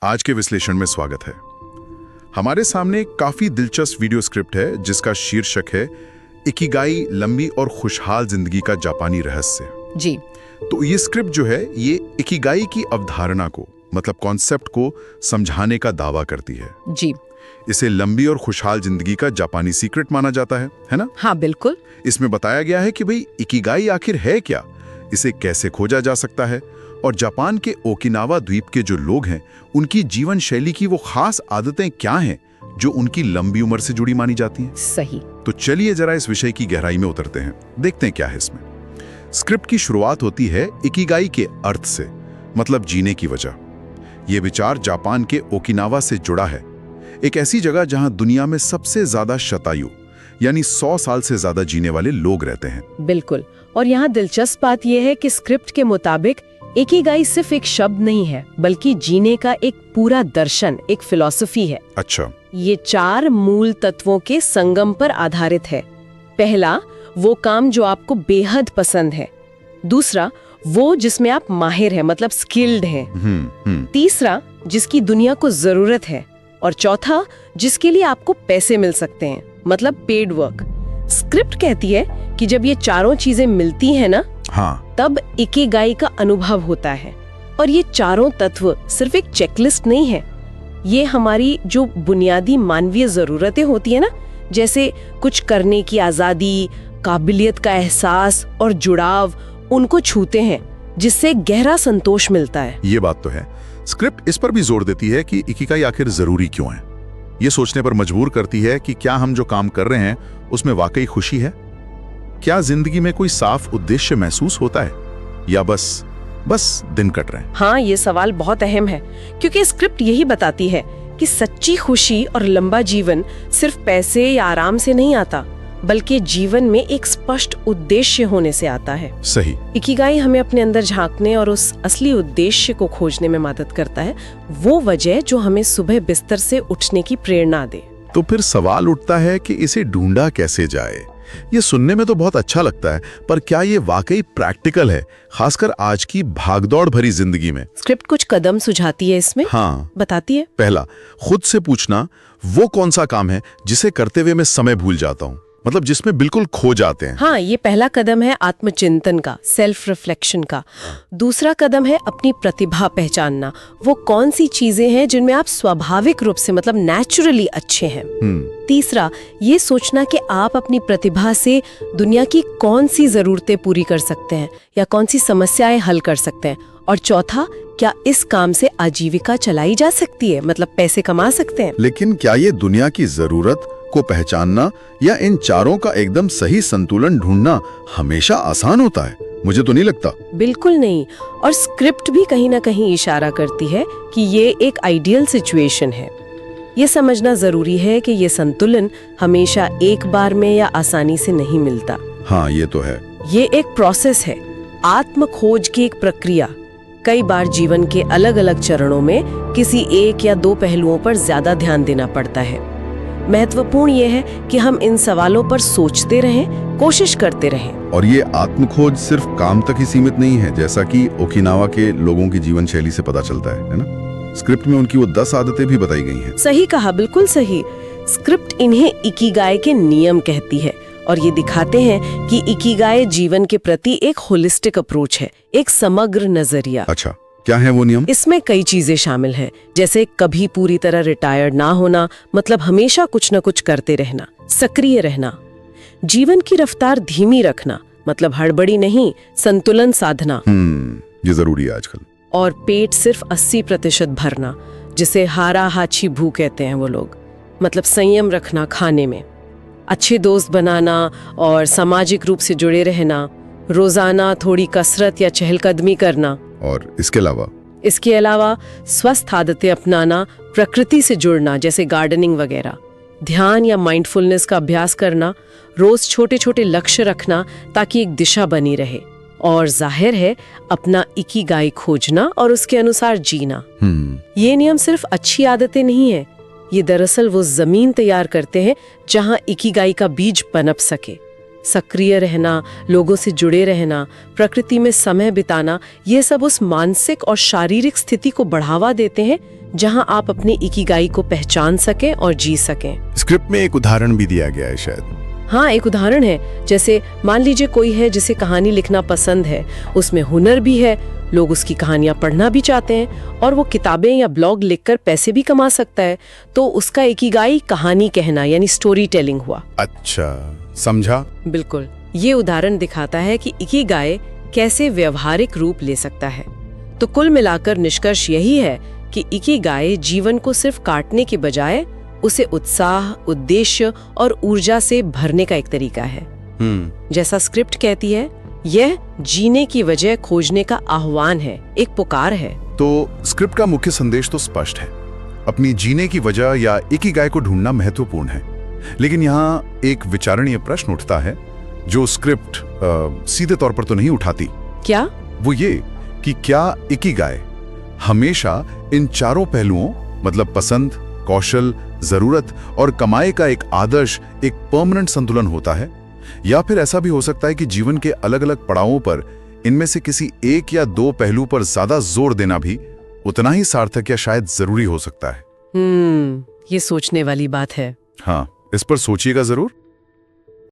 आज के विश्लेषण में स्वागत है। हमारे सामने एक काफी दिलचस्प वीडियो स्क्रिप्ट है जिसका शीर्षक है इकिगाई, लंबी और खुशहाल जिंदगी का जापानी रहस्य। जी। तो ये स्क्रिप्ट जो है ये इकिगाई की अवधारणा को मतलब कॉन्सेप्ट को समझाने का दावा करती है। जी। इसे लंबी और खुशहाल जिंदगी का जापानी सीक्रेट माना जाता है ना? हाँ बिल्कुल। इसमें बताया गया है कि भाई इकिगाई आखिर है क्या, इसे कैसे खोजा जा सकता है और जापान के ओकिनावा द्वीप के जो लोग हैं उनकी जीवन शैली की वो खास आदतें क्या हैं जो उनकी लंबी उम्र से जुड़ी मानी जाती हैं। सही। तो चलिए जरा इस विषय की गहराई में उतरते हैं, देखते हैं क्या है इसमें। स्क्रिप्ट की शुरुआत होती है इकिगाई के अर्थ से, मतलब जीने की वजह। ये विचार जापान के ओकिनावा से जुड़ा है, एक ऐसी जगह जहां दुनिया में सबसे ज्यादा शतायु यानी 100 साल से ज्यादा जीने वाले लोग रहते हैं। बिल्कुल। और यहाँ दिलचस्प बात यह है कि स्क्रिप्ट के मुताबिक इकिगाई सिर्फ एक शब्द नहीं है बल्कि जीने का एक पूरा दर्शन, एक फिलॉसफी है। अच्छा। ये 4 मूल तत्वों के संगम पर आधारित है। पहला, वो काम जो आपको बेहद पसंद है। दूसरा, वो जिसमें आप माहिर हैं, मतलब स्किल्ड हैं। तीसरा, जिसकी दुनिया को जरूरत है। और चौथा, जिसके लिए आपको पैसे मिल सकते हैं, मतलब पेड वर्क। स्क्रिप्ट कहती है कि जब ये चारों चीजें मिलती हैं ना, हाँ, तब इकिगाई का अनुभव होता है। और ये चारों तत्व सिर्फ एक चेकलिस्ट नहीं है, ये हमारी जो बुनियादी मानवीय जरूरतें होती है ना, जैसे कुछ करने की आजादी, काबिलियत का एहसास और जुड़ाव, उनको छूते हैं, जिससे गहरा संतोष मिलता है। ये बात तो है। स्क्रिप्ट इस पर भी जोर देती है कि इकिगाई आखिर जरूरी क्यों है। ये सोचने पर मजबूर करती है कि क्या हम जो काम कर रहे हैं उसमें वाकई खुशी है, क्या जिंदगी में कोई साफ उद्देश्य महसूस होता है या बस दिन कट रहे हैं। हाँ, ये सवाल बहुत अहम है क्योंकि स्क्रिप्ट यही बताती है कि सच्ची खुशी और लंबा जीवन सिर्फ पैसे या आराम से नहीं आता, बल्कि जीवन में एक स्पष्ट उद्देश्य होने से आता है। सही। इकिगाई हमें अपने अंदर झांकने और उस असली उद्देश्य को खोजने में मदद करता है, वो वजह जो हमें सुबह बिस्तर से उठने की प्रेरणा दे। तो फिर सवाल उठता है कि इसे ढूंढा कैसे जाए। ये सुनने में तो बहुत अच्छा लगता है, पर क्या ये वाकई प्रैक्टिकल है, खासकर आज की भागदौड़ भरी जिंदगी में? स्क्रिप्ट कुछ कदम सुझाती है इसमें। हाँ, बताती है। पहला, खुद से पूछना वो कौन सा काम है जिसे करते हुए मैं समय भूल जाता हूँ, मतलब जिसमें बिल्कुल खो जाते हैं। हाँ, ये पहला कदम है आत्मचिंतन का, सेल्फ रिफ्लेक्शन का। दूसरा कदम है अपनी प्रतिभा पहचानना, वो कौन सी चीजें हैं जिनमें आप स्वाभाविक रूप से, मतलब नेचुरली अच्छे हैं। तीसरा, ये सोचना कि आप अपनी प्रतिभा से दुनिया की कौन सी जरूरतें पूरी कर सकते हैं या कौन सी समस्याएं हल कर सकते हैं। और चौथा, क्या इस काम से आजीविका चलाई जा सकती है, मतलब पैसे कमा सकते हैं। लेकिन क्या ये दुनिया की जरूरत को पहचानना या इन चारों का एकदम सही संतुलन ढूंढना हमेशा आसान होता है? मुझे तो नहीं लगता। बिल्कुल नहीं। और स्क्रिप्ट भी कहीं ना कहीं इशारा करती है कि ये एक आइडियल सिचुएशन है। ये समझना जरूरी है कि ये संतुलन हमेशा एक बार में या आसानी से नहीं मिलता। हाँ, ये तो है। ये एक प्रोसेस है, आत्म खोज की एक प्रक्रिया। कई बार जीवन के अलग अलग चरणों में किसी एक या 2 पहलुओं पर ज्यादा ध्यान देना पड़ता है। महत्वपूर्ण ये है कि हम इन सवालों पर सोचते रहें, कोशिश करते रहें। और ये आत्मखोज सिर्फ काम तक ही सीमित नहीं है, जैसा कि ओकिनावा के लोगों की जीवन शैली से पता चलता है ना? स्क्रिप्ट में उनकी वो 10 आदतें भी बताई गई हैं। सही कहा, बिल्कुल सही। स्क्रिप्ट इन्हें इकिगाई के नियम कहती है और ये दिखाते हैं कि इकिगाई जीवन के प्रति एक होलिस्टिक अप्रोच है, एक समग्र नजरिया। अच्छा, क्या है वो नियम? इसमें कई चीजें शामिल हैं, जैसे कभी पूरी तरह रिटायर्ड ना होना, मतलब हमेशा कुछ न कुछ करते रहना, सक्रिय रहना, जीवन की रफ्तार धीमी रखना, मतलब हड़बड़ी नहीं, संतुलन साधना। ये जरूरी है आजकल। और पेट सिर्फ 80% भरना, जिसे हारा हाची भूख कहते हैं वो लोग, मतलब संयम रखना खाने में, अच्छे दोस्त बनाना और सामाजिक रूप से जुड़े रहना, रोजाना थोड़ी कसरत या चहलकदमी करना। और इसके अलावा स्वस्थ आदतें अपनाना, प्रकृति से जुड़ना जैसे गार्डनिंग वगैरह, ध्यान या माइंडफुलनेस का अभ्यास करना, रोज छोटे छोटे लक्ष्य रखना ताकि एक दिशा बनी रहे, और जाहिर है अपना इकिगाई खोजना और उसके अनुसार जीना। ये नियम सिर्फ अच्छी आदतें नहीं है, ये दरअसल वो जमीन तैयार करते हैं जहां इकिगाई का बीज पनप सके। सक्रिय रहना, लोगों से जुड़े रहना, प्रकृति में समय बिताना, ये सब उस मानसिक और शारीरिक स्थिति को बढ़ावा देते हैं जहां आप अपनी इकिगाई को पहचान सकें और जी सकें। स्क्रिप्ट में एक उदाहरण भी दिया गया है शायद। हाँ, एक उदाहरण है, जैसे मान लीजिए कोई है जिसे कहानी लिखना पसंद है, उसमें हुनर भी है, लोग उसकी कहानियां पढ़ना भी चाहते हैं और वो किताबें या ब्लॉग लिखकर पैसे भी कमा सकता है, तो उसका इकिगाई कहानी कहना यानी स्टोरी टेलिंग हुआ। अच्छा, समझा। बिल्कुल, ये उदाहरण दिखाता है कि इकिगाई कैसे व्यवहारिक रूप ले सकता है। तो कुल मिलाकर निष्कर्ष यही है कि इकिगाई जीवन को सिर्फ काटने के बजाय उसे उत्साह, उद्देश्य और ऊर्जा से भरने का एक तरीका है। जैसा स्क्रिप्ट कहती है, यह जीने की वजह खोजने का आह्वान है, एक पुकार है। तो स्क्रिप्ट का मुख्य संदेश तो स्पष्ट है, अपनी जीने की वजह या इकिगाई को ढूंढना महत्वपूर्ण है। लेकिन यहाँ एक विचारणीय प्रश्न उठता है जो स्क्रिप्ट सीधे तौर पर तो नहीं उठाती। क्या? वो ये कि क्या इकिगाई हमेशा इन चारों पहलुओं मतलब पसंद, कौशल, जरूरत और कमाई का एक आदर्श, एक परमानेंट संतुलन होता है, या फिर ऐसा भी हो सकता है कि जीवन के अलग अलग पड़ावों पर इनमें से किसी एक या दो पहलू पर ज्यादा जोर देना भी उतना ही सार्थक या शायद जरूरी हो सकता है। ये सोचने वाली बात है। हाँ, इस पर सोचिएगा जरूर।